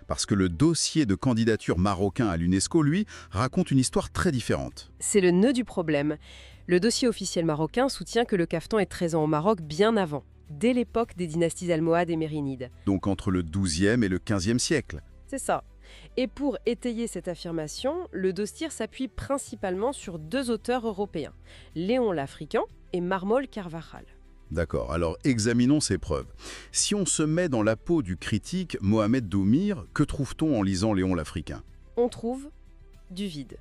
Parce que le dossier de candidature marocain à l'UNESCO, lui, raconte une histoire très différente. C'est le nœud du problème. Le dossier officiel marocain soutient que le caftan est présent au Maroc bien avant, dès l'époque des dynasties almohades et mérinides. Donc entre le XIIe et le XVe siècle. C'est ça. Et pour étayer cette affirmation, le dossier s'appuie principalement sur deux auteurs européens, Léon l'Africain et Marmol Carvajal. D'accord, alors examinons ces preuves. Si on se met dans la peau du critique Mohamed Doumir, que trouve-t-on en lisant Léon l'Africain? On trouve du vide.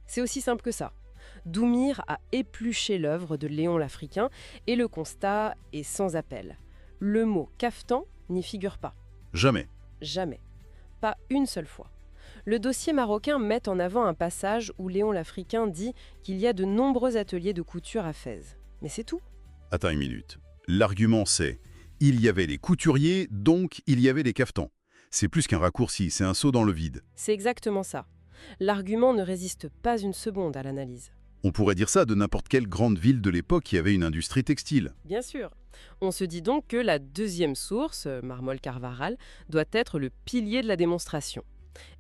C'est aussi simple que ça. Doumir a épluché l'œuvre de Léon l'Africain et le constat est sans appel. Le mot caftan n'y figure pas. Jamais. Jamais. Pas une seule fois. Le dossier marocain met en avant un passage où Léon l'Africain dit qu'il y a de nombreux ateliers de couture à Fès. Mais c'est tout. Attends une minute. L'argument c'est « il y avait les couturiers, donc il y avait les caftans ». C'est plus qu'un raccourci, c'est un saut dans le vide. C'est exactement ça. L'argument ne résiste pas une seconde à l'analyse. On pourrait dire ça de n'importe quelle grande ville de l'époque qui avait une industrie textile. Bien sûr. On se dit donc que la deuxième source, Marmol Carvajal, doit être le pilier de la démonstration.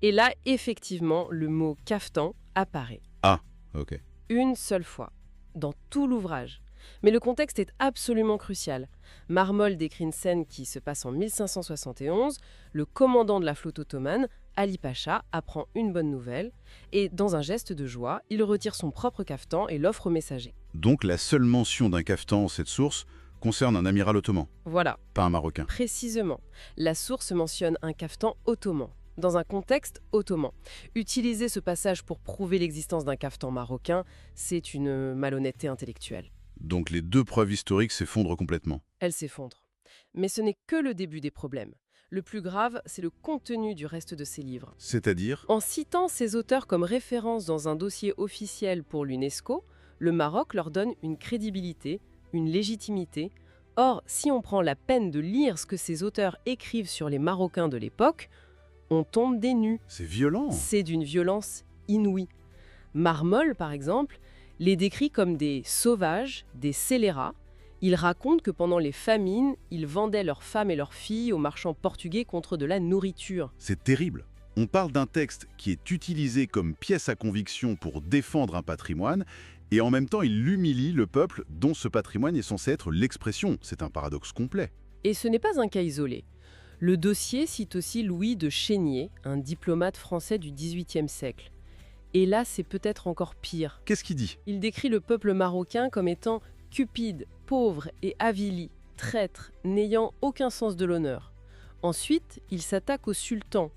Et là, effectivement, le mot caftan apparaît. Ah, ok. Une seule fois, dans tout l'ouvrage. Mais le contexte est absolument crucial. Marmol décrit une scène qui se passe en 1571. Le commandant de la flotte ottomane, Ali Pacha, apprend une bonne nouvelle et, dans un geste de joie, il retire son propre caftan et l'offre au messager. Donc la seule mention d'un caftan en cette source concerne un amiral ottoman, Voilà, pas un marocain. précisément. La source mentionne un caftan ottoman, dans un contexte ottoman. Utiliser ce passage pour prouver l'existence d'un caftan marocain, c'est une malhonnêteté intellectuelle. Donc les deux preuves historiques s'effondrent complètement. Elle s'effondre. Mais ce n'est que le début des problèmes. Le plus grave, c'est le contenu du reste de ces livres. C'est-à-dire? En citant ces auteurs comme référence dans un dossier officiel pour l'UNESCO, le Maroc leur donne une crédibilité, une légitimité. Or, si on prend la peine de lire ce que ces auteurs écrivent sur les Marocains de l'époque, on tombe des nues. C'est violent. C'est d'une violence inouïe. Marmol, par exemple, les décrit comme des sauvages, des scélérats. Il raconte que pendant les famines, ils vendaient leurs femmes et leurs filles aux marchands portugais contre de la nourriture. C'est terrible. On parle d'un texte qui est utilisé comme pièce à conviction pour défendre un patrimoine, et en même temps il humilie le peuple dont ce patrimoine est censé être l'expression. C'est un paradoxe complet. Et ce n'est pas un cas isolé. Le dossier cite aussi Louis de Chénier, un diplomate français du XVIIIe siècle. Et là, c'est peut-être encore pire. Qu'est-ce qu'il dit? Il décrit le peuple marocain comme étant cupide, pauvre et avili, traître, n'ayant aucun sens de l'honneur. Ensuite, il s'attaque au sultan,